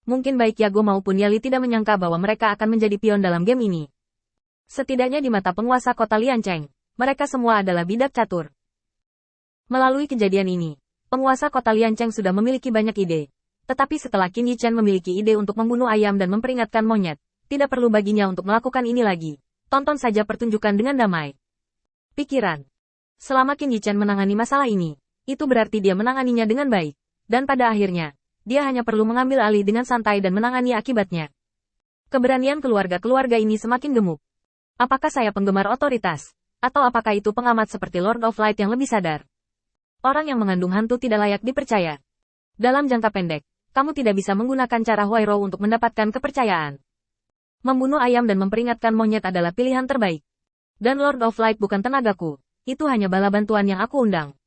Mungkin baik Yago maupun Yali tidak menyangka bahwa mereka akan menjadi pion dalam game ini. Setidaknya di mata penguasa kota Liancheng, mereka semua adalah bidak catur. Melalui kejadian ini, penguasa kota Liancheng sudah memiliki banyak ide. Tetapi setelah Qin Yichen memiliki ide untuk membunuh ayam dan memperingatkan monyet, tidak perlu baginya untuk melakukan ini lagi. Tonton saja pertunjukan dengan damai. Pikiran. Selama Qin Yichen menangani masalah ini, itu berarti dia menanganinya dengan baik. Dan pada akhirnya, dia hanya perlu mengambil alih dengan santai dan menangani akibatnya. Keberanian keluarga-keluarga ini semakin gemuk. Apakah saya penggemar otoritas? Atau apakah itu pengamat seperti Lord of Light yang lebih sadar? Orang yang mengandung hantu tidak layak dipercaya. Dalam jangka pendek, kamu tidak bisa menggunakan cara Huairou untuk mendapatkan kepercayaan. Membunuh ayam dan memperingatkan monyet adalah pilihan terbaik. Dan Lord of Light bukan tenagaku, itu hanya bala bantuan yang aku undang.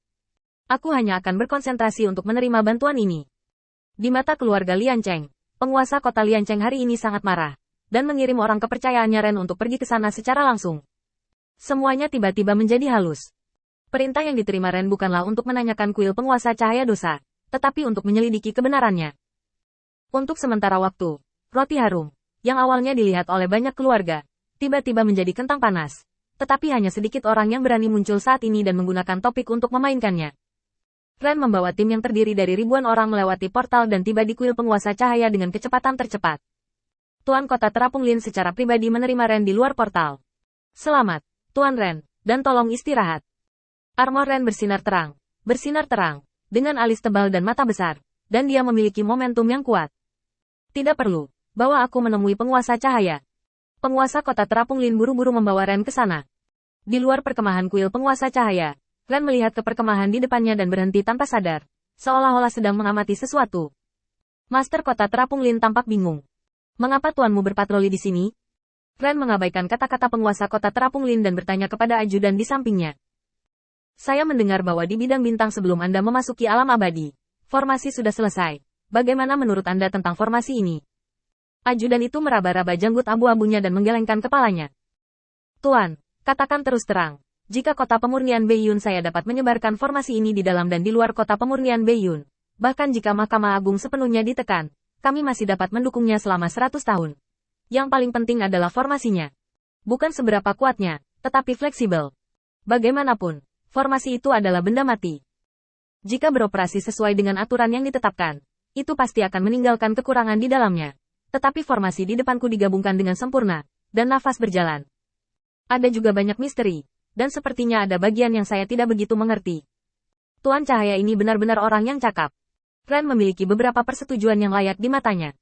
Aku hanya akan berkonsentrasi untuk menerima bantuan ini. Di mata keluarga Liancheng, penguasa kota Liancheng hari ini sangat marah, dan mengirim orang kepercayaannya Ren untuk pergi ke sana secara langsung. Semuanya tiba-tiba menjadi halus. Perintah yang diterima Ren bukanlah untuk menanyakan kuil penguasa cahaya dosa, tetapi untuk menyelidiki kebenarannya. Untuk sementara waktu, roti harum, yang awalnya dilihat oleh banyak keluarga, tiba-tiba menjadi kentang panas. Tetapi hanya sedikit orang yang berani muncul saat ini dan menggunakan topik untuk memainkannya. Ren membawa tim yang terdiri dari ribuan orang melewati portal dan tiba di kuil penguasa cahaya dengan kecepatan tercepat. Tuan Kota Terapung Lin secara pribadi menerima Ren di luar portal. Selamat, Tuan Ren, dan tolong istirahat. Armor Ren bersinar terang, dengan alis tebal dan mata besar, dan dia memiliki momentum yang kuat. Tidak perlu, bawa aku menemui penguasa cahaya. Penguasa Kota Terapung Lin buru-buru membawa Ren ke sana. Di luar perkemahan kuil penguasa cahaya, Ren melihat ke perkemahan di depannya dan berhenti tanpa sadar, seolah-olah sedang mengamati sesuatu. Master Kota Terapung Lin tampak bingung. Mengapa tuanmu berpatroli di sini? Ren mengabaikan kata-kata penguasa Kota Terapung Lin dan bertanya kepada ajudan di sampingnya. Saya mendengar bahwa di bidang bintang sebelum Anda memasuki alam abadi, formasi sudah selesai. Bagaimana menurut Anda tentang formasi ini? Ajudan itu meraba-raba janggut abu-abunya dan menggelengkan kepalanya. Tuan, katakan terus terang. Jika kota pemurnian Beiyun saya dapat menyebarkan formasi ini di dalam dan di luar kota pemurnian Beiyun. Bahkan jika Mahkamah Agung sepenuhnya ditekan, kami masih dapat mendukungnya selama 100 tahun. Yang paling penting adalah formasinya. Bukan seberapa kuatnya, tetapi fleksibel. Bagaimanapun, formasi itu adalah benda mati. Jika beroperasi sesuai dengan aturan yang ditetapkan, itu pasti akan meninggalkan kekurangan di dalamnya. Tetapi formasi di depanku digabungkan dengan sempurna, dan nafas berjalan. Ada juga banyak misteri. Dan sepertinya ada bagian yang saya tidak begitu mengerti. Tuan Cahaya ini benar-benar orang yang cakap. Ren memiliki beberapa persetujuan yang layak di matanya.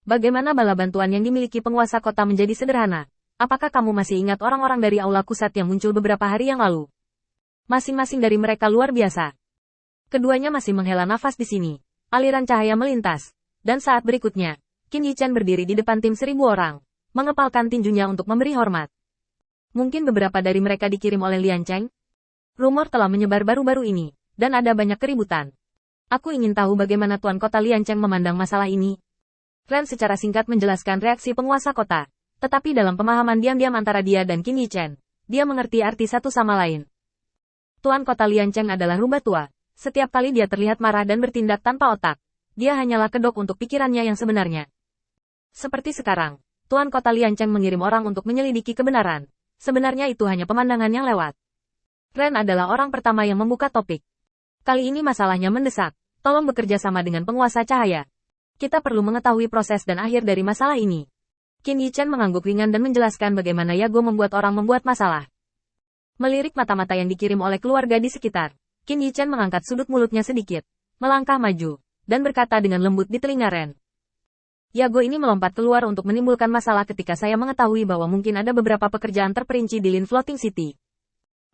Bagaimana bala bantuan yang dimiliki penguasa kota menjadi sederhana? Apakah kamu masih ingat orang-orang dari Aula Kusat yang muncul beberapa hari yang lalu? Masing-masing dari mereka luar biasa. Keduanya masih menghela nafas di sini. Aliran cahaya melintas. Dan saat berikutnya, Qin Yichen berdiri di depan tim 1000 orang, mengepalkan tinjunya untuk memberi hormat. Mungkin beberapa dari mereka dikirim oleh Liancheng. Rumor telah menyebar baru-baru ini, dan ada banyak keributan. Aku ingin tahu bagaimana Tuan Kota Liancheng memandang masalah ini. Ren secara singkat menjelaskan reaksi penguasa kota, tetapi dalam pemahaman diam-diam antara dia dan Qin Yichen, dia mengerti arti satu sama lain. Tuan Kota Liancheng adalah rubah tua. Setiap kali dia terlihat marah dan bertindak tanpa otak, dia hanyalah kedok untuk pikirannya yang sebenarnya. Seperti sekarang, Tuan Kota Liancheng mengirim orang untuk menyelidiki kebenaran. Sebenarnya itu hanya pemandangan yang lewat. Ren adalah orang pertama yang membuka topik. Kali ini masalahnya mendesak. Tolong bekerja sama dengan penguasa cahaya. Kita perlu mengetahui proses dan akhir dari masalah ini. Qin Yichen mengangguk ringan dan menjelaskan bagaimana Yago membuat orang membuat masalah. Melirik mata-mata yang dikirim oleh keluarga di sekitar, Qin Yichen mengangkat sudut mulutnya sedikit, melangkah maju, dan berkata dengan lembut di telinga Ren. Yago ini melompat keluar untuk menimbulkan masalah ketika saya mengetahui bahwa mungkin ada beberapa pekerjaan terperinci di Lin Floating City.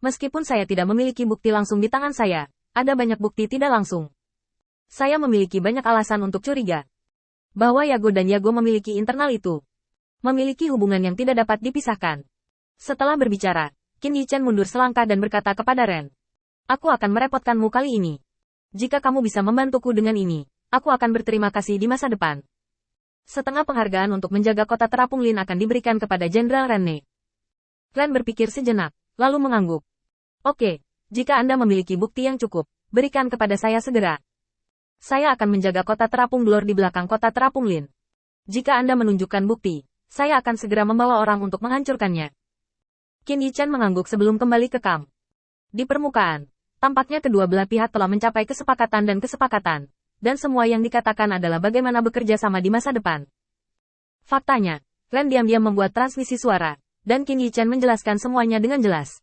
Meskipun saya tidak memiliki bukti langsung di tangan saya, ada banyak bukti tidak langsung. Saya memiliki banyak alasan untuk curiga. Bahwa Yago dan Yago memiliki internal itu. Memiliki hubungan yang tidak dapat dipisahkan. Setelah berbicara, Qin Yichen mundur selangkah dan berkata kepada Ren. Aku akan merepotkanmu kali ini. Jika kamu bisa membantuku dengan ini, aku akan berterima kasih di masa depan. Setengah penghargaan untuk menjaga kota Terapung Lin akan diberikan kepada Jenderal Renne. Ren berpikir sejenak, lalu mengangguk. Oke, jika Anda memiliki bukti yang cukup, berikan kepada saya segera. Saya akan menjaga kota terapung Blur di belakang kota terapung Lin. Jika Anda menunjukkan bukti, saya akan segera membawa orang untuk menghancurkannya. Qin Yichen mengangguk sebelum kembali ke kamp. Di permukaan, tampaknya kedua belah pihak telah mencapai kesepakatan, dan semua yang dikatakan adalah bagaimana bekerja sama di masa depan. Faktanya, Ren diam-diam membuat transmisi suara, dan Qin Yichen menjelaskan semuanya dengan jelas.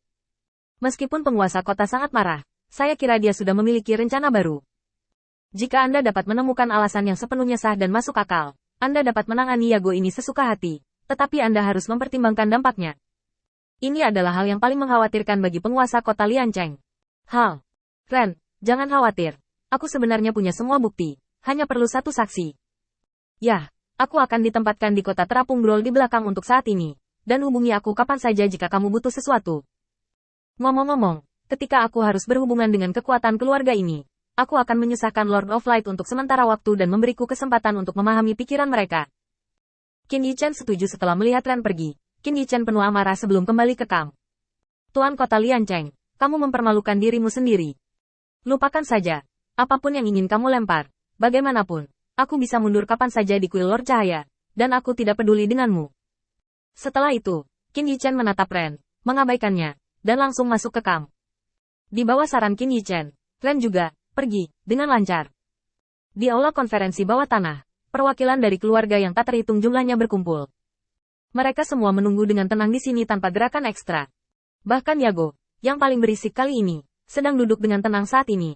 Meskipun penguasa kota sangat marah, saya kira dia sudah memiliki rencana baru. Jika Anda dapat menemukan alasan yang sepenuhnya sah dan masuk akal, Anda dapat menangani Yago ini sesuka hati, tetapi Anda harus mempertimbangkan dampaknya. Ini adalah hal yang paling mengkhawatirkan bagi penguasa kota Liancheng. Ren, jangan khawatir. Aku sebenarnya punya semua bukti, hanya perlu satu saksi. Yah, aku akan ditempatkan di kota terapung Brol di belakang untuk saat ini, dan hubungi aku kapan saja jika kamu butuh sesuatu. Ngomong-ngomong, ketika aku harus berhubungan dengan kekuatan keluarga ini, aku akan menyusahkan Lord of Light untuk sementara waktu dan memberiku kesempatan untuk memahami pikiran mereka. Qin Yichen setuju setelah melihat Ren pergi. Qin Yichen penuh amarah sebelum kembali ke kamp. Tuan kota Liancheng, kamu mempermalukan dirimu sendiri. Lupakan saja, apapun yang ingin kamu lempar, bagaimanapun, aku bisa mundur kapan saja di kuil Lord Cahaya, dan aku tidak peduli denganmu. Setelah itu, Qin Yichen menatap Ren, mengabaikannya, dan langsung masuk ke kamp. Di bawah saran Qin Yichen, Ren juga pergi dengan lancar. Di aula konferensi bawah tanah, perwakilan dari keluarga yang tak terhitung jumlahnya berkumpul. Mereka semua menunggu dengan tenang di sini tanpa gerakan ekstra. Bahkan Yago, yang paling berisik kali ini, sedang duduk dengan tenang saat ini.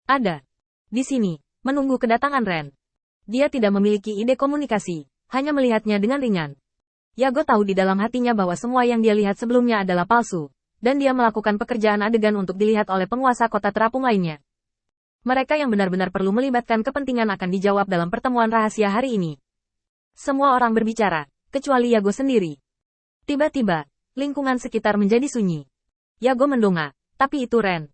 Ada di sini, menunggu kedatangan Ren. Dia tidak memiliki ide komunikasi, hanya melihatnya dengan ringan. Yago tahu di dalam hatinya bahwa semua yang dia lihat sebelumnya adalah palsu, dan dia melakukan pekerjaan adegan untuk dilihat oleh penguasa kota terapung lainnya. Mereka yang benar-benar perlu melibatkan kepentingan akan dijawab dalam pertemuan rahasia hari ini. Semua orang berbicara, kecuali Yago sendiri. Tiba-tiba, lingkungan sekitar menjadi sunyi. Yago mendongak, tapi itu Ren.